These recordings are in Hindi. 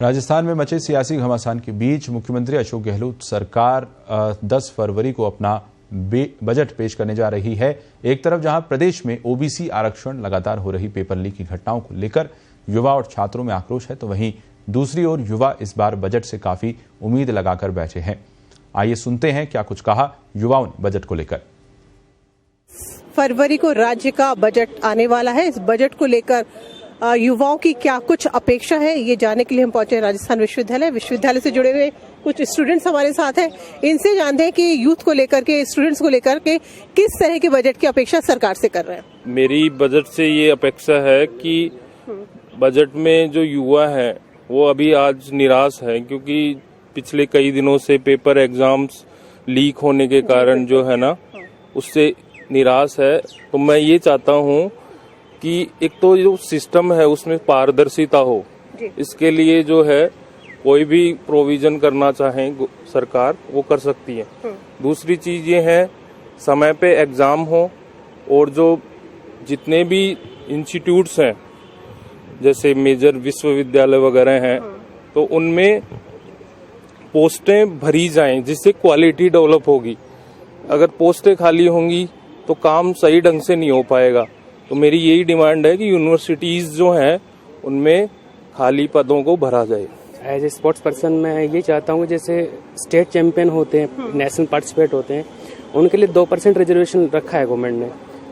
राजस्थान में मचे सियासी घमासान के बीच मुख्यमंत्री अशोक गहलोत सरकार 10 फरवरी को अपना बजट पेश करने जा रही है। एक तरफ जहां प्रदेश में ओबीसी आरक्षण, लगातार हो रही पेपर लीक की घटनाओं को लेकर युवा और छात्रों में आक्रोश है, तो वहीं दूसरी ओर युवा इस बार बजट से काफी उम्मीद लगाकर बैठे हैं। आइए सुनते हैं क्या कुछ कहा युवाओं ने बजट को लेकर। फरवरी को राज्य का बजट आने वाला है। इस बजट को लेकर युवाओं की क्या कुछ अपेक्षा है, ये जानने के लिए हम पहुंचे राजस्थान विश्वविद्यालय से जुड़े हुए कुछ स्टूडेंट्स हमारे साथ हैं। इनसे जानते हैं कि यूथ को लेकर के, स्टूडेंट्स को लेकर के किस तरह के बजट की अपेक्षा सरकार से कर रहे हैं। मेरी बजट से ये अपेक्षा है कि बजट में जो युवा है वो अभी आज निराश है, क्योंकि पिछले कई दिनों से पेपर एग्जाम्स लीक होने के कारण जो है ना, उससे निराश है। तो मैं ये चाहता हूँ कि एक तो जो सिस्टम है उसमें पारदर्शिता हो। इसके लिए जो है कोई भी प्रोविजन करना चाहे सरकार वो कर सकती है। दूसरी चीज ये है समय पे एग्जाम हो, और जो जितने भी इंस्टीट्यूट्स हैं जैसे मेजर विश्वविद्यालय वगैरह हैं, तो उनमें पोस्टें भरी जाएं जिससे क्वालिटी डेवलप होगी। अगर पोस्टें खाली होंगी तो काम सही ढंग से नहीं हो पाएगा। तो मेरी यही डिमांड है कि यूनिवर्सिटीज जो हैं उनमें खाली पदों को भरा जाए। एज ए स्पोर्ट्स पर्सन मैं ये चाहता हूँ, जैसे स्टेट चैंपियन होते हैं, नेशनल पार्टिसिपेट होते हैं, उनके लिए 2% रिजर्वेशन रखा है गवर्नमेंट ने,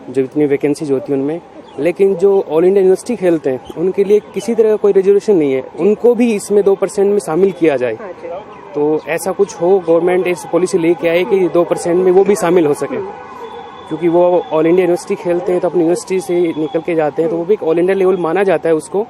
जो इतनी वैकेंसीज होती है उनमें। लेकिन जो ऑल इंडिया यूनिवर्सिटी खेलते हैं उनके लिए किसी तरह का कोई रिजर्वेशन नहीं है, उनको भी इसमें 2% में शामिल किया जाए। तो ऐसा कुछ हो, गवर्नमेंट इस पॉलिसी लेके आए कि 2% में वो भी शामिल हो सके, क्योंकि वो ऑल इंडिया यूनिवर्सिटी खेलते हैं तो अपनी यूनिवर्सिटी से निकल के जाते हैं, तो वो भी एक ऑल इंडिया लेवल माना जाता है उसको।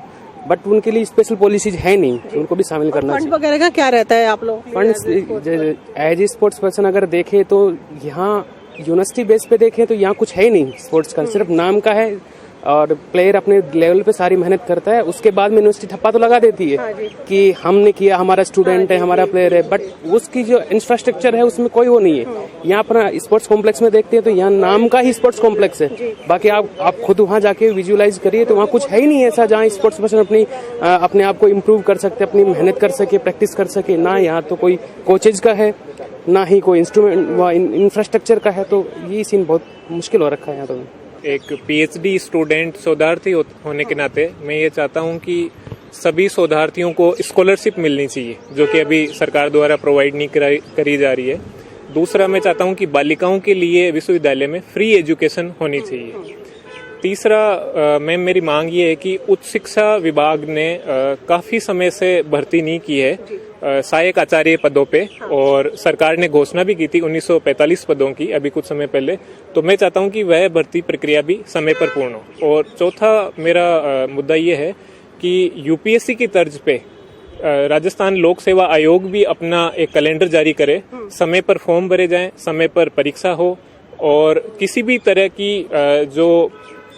बट उनके लिए स्पेशल पॉलिसीज है नहीं, तो उनको भी शामिल करना चाहिए। फंड वगैरह का क्या रहता है आप लोग? Funds as a sports person अगर देखें तो यहाँ यूनिवर्सिटी बेस पे देखें तो यहाँ कुछ है ही नहीं स्पोर्ट्स का, सिर्फ नाम का है। और प्लेयर अपने लेवल पे सारी मेहनत करता है, उसके बाद में यूनिवर्सिटी ठप्पा तो लगा देती है कि हमने किया, हमारा स्टूडेंट है, हमारा प्लेयर है, बट उसकी जो इंफ्रास्ट्रक्चर है उसमें कोई वो नहीं है। यहाँ अपना स्पोर्ट्स कॉम्प्लेक्स में देखते हैं तो यहाँ नाम का ही स्पोर्ट्स कॉम्प्लेक्स है, बाकी आप खुद वहाँ जाके विजुअलाइज करिए तो वहाँ कुछ है ही नहीं ऐसा जहाँ स्पोर्ट्स पर्सन अपने आप को इम्प्रूव कर सकते, अपनी मेहनत कर सके, प्रैक्टिस कर सके। ना यहाँ तो कोई कोचेज का है, ना ही कोई इंस्ट्रूमेंट इंफ्रास्ट्रक्चर का है, तो ये सीन बहुत मुश्किल हो रखा है यहाँ तो। एक पीएचडी स्टूडेंट शोधार्थी होने के नाते मैं ये चाहता हूँ कि सभी शोधार्थियों को स्कॉलरशिप मिलनी चाहिए, जो कि अभी सरकार द्वारा प्रोवाइड नहीं करी जा रही है। दूसरा, मैं चाहता हूँ कि बालिकाओं के लिए विश्वविद्यालय में फ्री एजुकेशन होनी चाहिए। तीसरा, मेरी मांग ये है कि उच्च शिक्षा विभाग ने काफी समय से भर्ती नहीं की है सहायक आचार्य पदों पे, और सरकार ने घोषणा भी की थी 1945 पदों की अभी कुछ समय पहले। तो मैं चाहता हूं कि वह भर्ती प्रक्रिया भी समय पर पूर्ण हो। और चौथा मेरा मुद्दा ये है कि यूपीएससी की तर्ज पे राजस्थान लोक सेवा आयोग भी अपना एक कैलेंडर जारी करे, समय पर फॉर्म भरे जाएं, समय पर परीक्षा हो, और किसी भी तरह की जो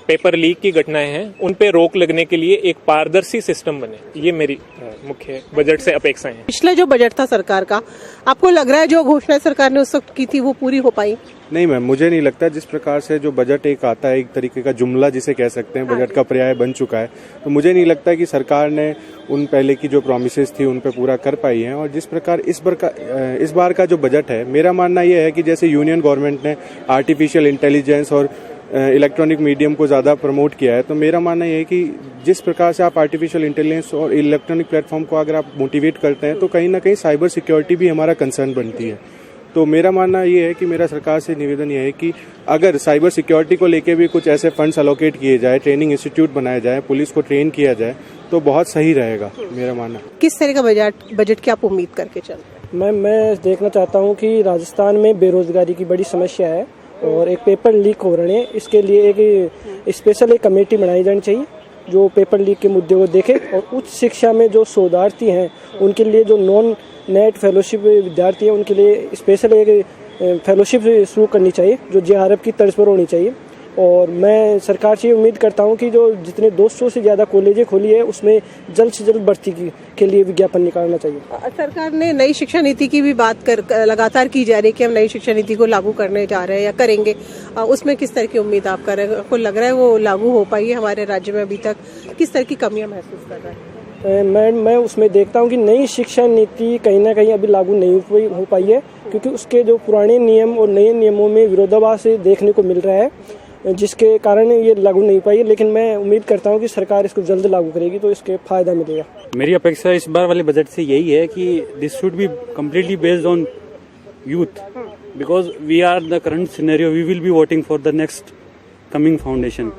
पेपर लीक की घटनाएं हैं उन पे रोक लगने के लिए एक पारदर्शी सिस्टम बने। ये मेरी मुख्य बजट से अपेक्षाएं हैं। पिछला जो बजट था सरकार का, आपको लग रहा है जो घोषणा सरकार ने उस वक्त की थी वो पूरी हो पाई? नहीं मैम, मुझे नहीं लगता। जिस प्रकार से जो बजट एक आता है, एक तरीके का जुमला जिसे कह सकते हैं, बजट का पर्याय बन चुका है, तो मुझे नहीं लगता कि सरकार ने उन पहले की जो प्रॉमिसेस थी उन पे पूरा कर पाई है। और जिस प्रकार इस बार का जो बजट है, मेरा मानना यह है कि जैसे यूनियन गवर्नमेंट ने आर्टिफिशियल इंटेलिजेंस और इलेक्ट्रॉनिक मीडियम को ज़्यादा प्रमोट किया है, तो मेरा मानना यह है कि जिस प्रकार से आप आर्टिफिशियल इंटेलिजेंस और इलेक्ट्रॉनिक प्लेटफॉर्म को अगर आप मोटिवेट करते हैं, तो कहीं ना कहीं साइबर सिक्योरिटी भी हमारा कंसर्न बनती है। तो मेरा मानना ये है कि मेरा सरकार से निवेदन यह है कि अगर साइबर सिक्योरिटी को लेके भी कुछ ऐसे फंड्स अलोकेट किए जाए, ट्रेनिंग इंस्टीट्यूट बनाए जाए, पुलिस को ट्रेन किया जाए, तो बहुत सही रहेगा मेरा मानना। किस तरह का बजट की आप उम्मीद करके चल रहे हैं? मैं देखना चाहता हूँ कि राजस्थान में बेरोजगारी की बड़ी समस्या है और एक पेपर लीक हो रहे हैं, इसके लिए एक स्पेशल एक कमेटी बनाई जानी चाहिए जो पेपर लीक के मुद्दे को देखे। और उच्च शिक्षा में जो शोधार्थी हैं उनके लिए, जो नॉन नेट फेलोशिप विद्यार्थी हैं, उनके लिए स्पेशल एक फेलोशिप शुरू करनी चाहिए जो जेआरएफ की तर्ज पर होनी चाहिए। और मैं सरकार से उम्मीद करता हूं कि जो जितने 200 से ज़्यादा कॉलेजें खोली है उसमें जल्द से जल्द भर्ती के लिए विज्ञापन निकालना चाहिए। सरकार ने नई शिक्षा नीति की भी बात लगातार की जा रही है कि हम नई शिक्षा नीति को लागू करने जा रहे हैं या करेंगे, उसमें किस तरह की उम्मीद आप कर रहे हैं? आपको लग रहा है वो लागू हो पाई है हमारे राज्य में? अभी तक किस तरह की कमियां महसूस कर रहे हैं? मैं उसमें देखता हूँ कि नई शिक्षा नीति कहीं ना कहीं अभी लागू नहीं हो पाई है, क्योंकि उसके जो पुराने नियम और नए नियमों में विरोधाभास देखने को मिल रहा है, जिसके कारण ये लागू नहीं पाई है। लेकिन मैं उम्मीद करता हूँ कि सरकार इसको जल्द लागू करेगी तो इसके फायदा मिलेगा। मेरी अपेक्षा इस बार वाले बजट से यही है कि this should be completely based on youth, because we are the current scenario, we will be voting for the next coming foundation.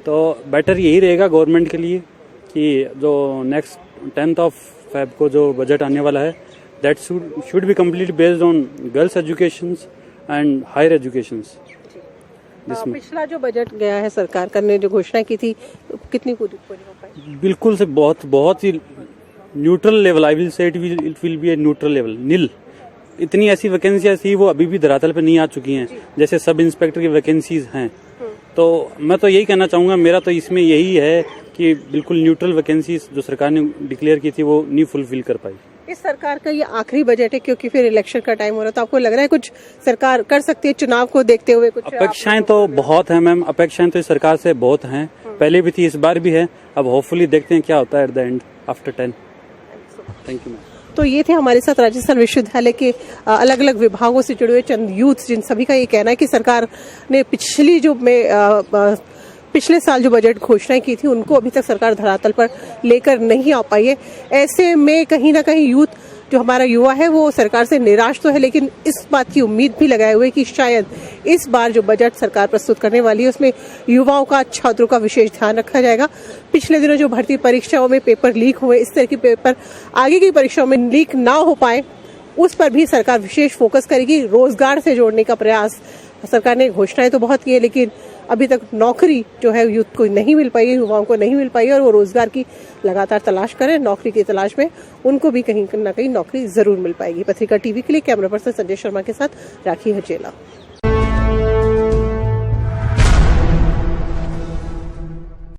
तो बेटर यही रहेगा गवर्नमेंट के लिए कि जो नेक्स्ट 10th of Feb को जो बजट आने वाला है, that should be completely based on girls education and higher education. पिछला जो बजट गया है सरकार करने जो घोषणा की थी, कितनी पूरी हो पाई? बिल्कुल से बहुत ही neutral level, I will say it will be a neutral level, nil. इतनी ऐसी वैकेंसियां थी वो अभी भी धरातल पे नहीं आ चुकी हैं, जैसे सब इंस्पेक्टर की वैकेंसीज हैं। तो मैं तो यही कहना चाहूंगा, मेरा तो इसमें यही है कि बिल्कुल न्यूट्रल वैकेंसीज जो सरकार ने डिक्लेयर की थी वो नहीं फुलफिल कर पाई। इस सरकार का ये आखिरी बजट है, क्योंकि फिर इलेक्शन का टाइम हो रहा है, तो आपको लग रहा है कुछ सरकार कर सकती है चुनाव को देखते हुए? कुछ अपेक्षाएं तो बहुत हैं मैम, अपेक्षाएं तो इस सरकार से बहुत हैं, पहले भी थी, इस बार भी है। अब होपफुली देखते हैं क्या होता है at the end after 10। Thank you ma'am. तो ये थे हमारे साथ राजस्थान विश्वविद्यालय के अलग अलग विभागों से जुड़े हुए चंद यूथ, जिन सभी का ये कहना है कि सरकार ने पिछले साल जो बजट घोषणाएं की थी उनको अभी तक सरकार धरातल पर लेकर नहीं आ पाई है। ऐसे में कहीं ना कहीं यूथ, जो हमारा युवा है, वो सरकार से निराश तो है, लेकिन इस बात की उम्मीद भी लगाए हुए कि शायद इस बार जो बजट सरकार प्रस्तुत करने वाली है उसमें युवाओं का, छात्रों का विशेष ध्यान रखा जाएगा। पिछले दिनों जो भर्ती परीक्षाओं में पेपर लीक हुए, इस तरह के पेपर आगे की परीक्षाओं में लीक ना हो पाए, उस पर भी सरकार विशेष फोकस करेगी। रोजगार से जोड़ने का प्रयास सरकार ने, घोषणाएं तो बहुत की है, लेकिन अभी तक नौकरी जो है यूथ को नहीं मिल पाई है, युवाओं को नहीं मिल पाई है, और वो रोजगार की लगातार तलाश करें। नौकरी की तलाश में उनको भी कहीं ना कहीं नौकरी जरूर मिल पाएगी। पत्रिका टीवी के लिए कैमरा पर्सन संजय शर्मा के साथ राखी हजेला।